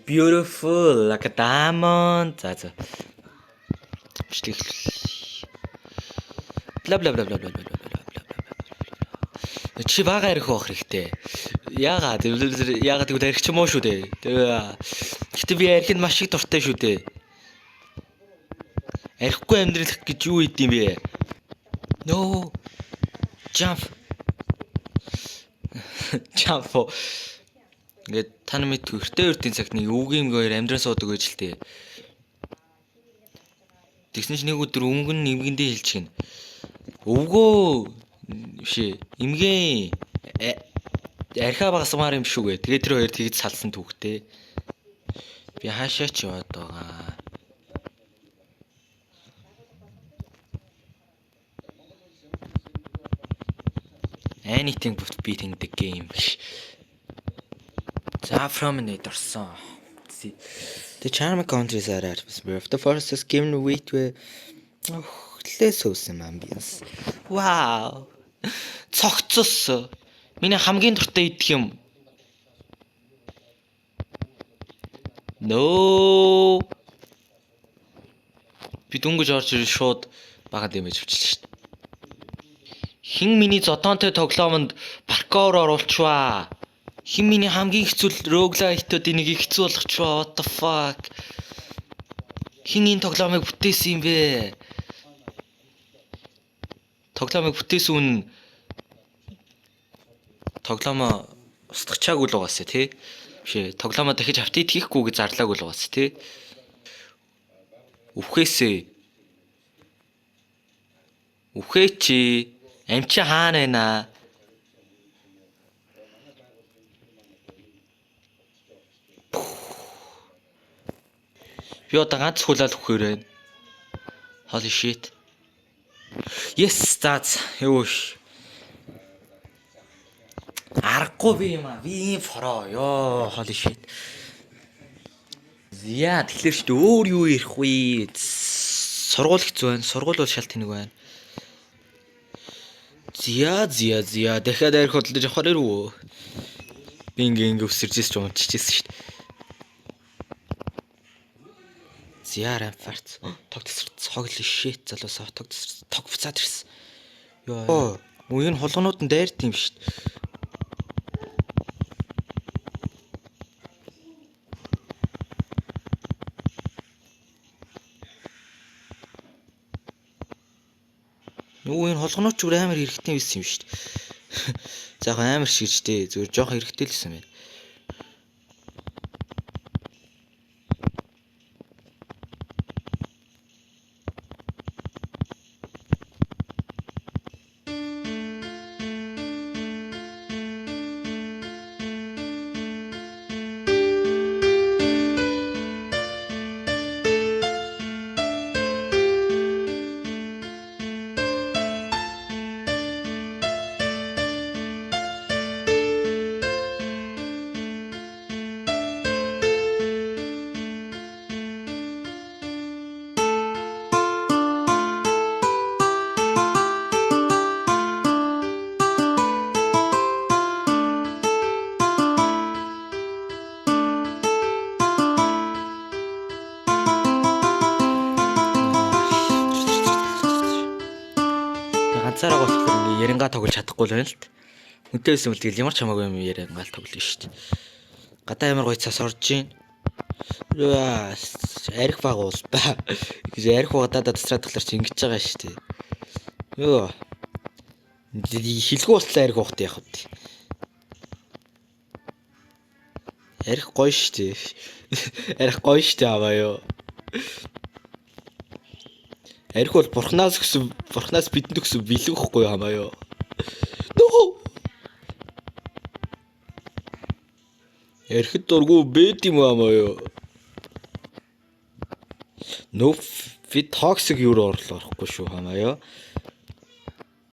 beautiful like a diamond. За. Бичлэг бла бла бла бла бла бла. Чи бага ярих байх хэрэгтэй. Яагаад тэгвэл ярих ч юм уу шүү дээ. Гэтэ би ярихэд маш их дуртай шүү дээ. Ярихгүй амьдрах гэж юу хийдэм бэ? No. Jump. Jump. Ингээд та нар мэдгүй эртээ өртийн цагт нэг өвгийн хоёр амьдран суудаг байж л тээ. Тэгсэн чинь нэг өдөр өнгөн нэмгэндээ хэлчихнэ. Өвгөө бишээ. Имгэн архиа багасмаар юм шүү гэ. Тэгээ тэр хоёр тэгж салсан түүхтэй. Би хаашаа ч яваад байгаа. Anything but beating the game. From орсон. The charming countries are atmosphere of the forest is given way to less wholesome ambience. Wow. Цогцос. Миний хамгийн дуртай идэх юм. No. Би дүнгэж орж ирэл шууд багад юм гэж хүчилж шít. Хин миний зодоонтой тоглоомонд паркур оруулчваа. Хин миний хамгийн хэцүү роглайтуудын нэг хэцүү болгочваа. What the fuck? Хин энэ тоглоомыг бүтээсэн юм бэ? Тоглоомыг бүтээсэн үн тоглоомоо устгачаагүй л угаасаа тий. Бишээ тоглоомоо дахиж апдейт хийхгүй гэж зарлаагүй л угаасаа тий. Үхээсээ. Үхээчи амчи хаана байна? Би одоо ганц хулаал өгөөр байна. Holy shit. Yes, that's юуш. Аргагүй би юм аа. Би форо ёо. Holy shit. Яа, тэгэхээр ч өөр юу ирэх вэ? Сургууль хэцүү байна. Сургууль бол шал тэнэг байна. Зя. Дахиад арих бодлож авахаар ирвөө. Би ингээ өсөржээс ч унчижсэн шүү дээ. Зяаран фарц. Тог тесрт цоглоо шít залуусаа тог тесрт тог буцаад ирсэн. Йоо. Үеийн холгонууд нь дайрт юм шít. Үеийн холгонууд ч амар хэрэгтэй байсан юм шít. За яг амар шигжтэй. Зүгээр жоох хэрэгтэй л байсан байна. Ганцаараа болохоор ярингаа тоглож чадахгүй л байна л т. Үнтэй байсан бол тэгэл ямар ч хамаагүй юм ярингаа л тоглоно шүү дээ. Гадаа ямар гоё цас орж ийн. Арих баг уул ба. Гэж арих багадаа тасраад талаар чи ингэж байгаа шүү дээ. Йоо. Хилгүй болтлоо арих ухт яах вэ? Арих гоё шүү дээ. Арих гоё шүү дээ аваа ёо. Арих бол бурхнаас бидэнд өгсөн бэлэг ихгүй хамаа ёо. No. Архид дургу бэд юм хамаа ёо. No fit toxic юу орлоо орохгүй шүү хамаа ёо.